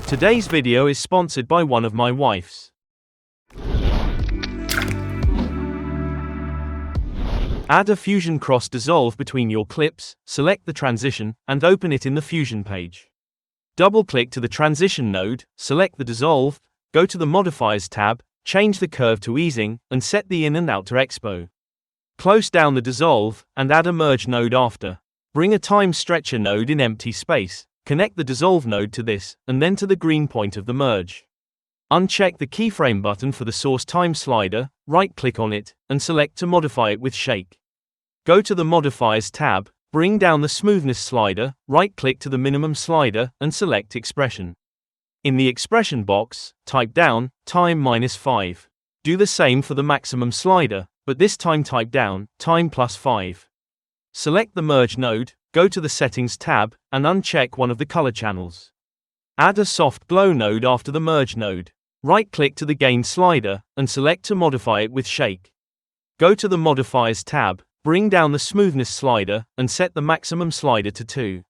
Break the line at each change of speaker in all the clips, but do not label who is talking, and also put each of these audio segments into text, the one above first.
Today's video is sponsored by one of my wife's. Add a Fusion cross dissolve between your clips, select the transition, and open it in the Fusion page. Double-click to the transition node, select the dissolve, go to the Modifiers tab, change the curve to easing, and set the in and out to expo. Close down the dissolve, and add a merge node after. Bring a time stretcher node in empty space, connect the dissolve node to this, and then to the green point of the merge. Uncheck the keyframe button for the source time slider, right-click on it, and select to modify it with shake. Go to the Modifiers tab, bring down the smoothness slider, right-click to the minimum slider, and select expression. In the expression box, type down, time -5. Do the same for the maximum slider, but this time type down, time +5. Select the merge node, go to the settings tab, and uncheck one of the color channels. Add a soft glow node after the merge node. Right-click to the gain slider, and select to modify it with shake. Go to the Modifiers tab, bring down the smoothness slider, and set the maximum slider to 2.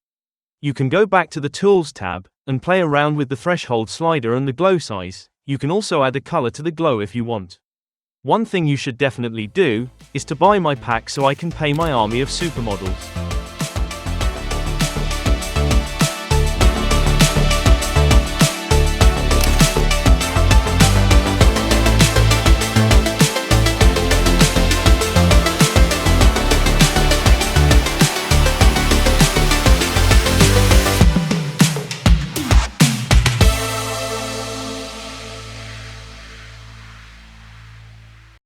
You can go back to the Tools tab, and play around with the threshold slider and the glow size. You can also add a color to the glow if you want. One thing you should definitely do, is to buy my pack so I can pay my army of supermodels.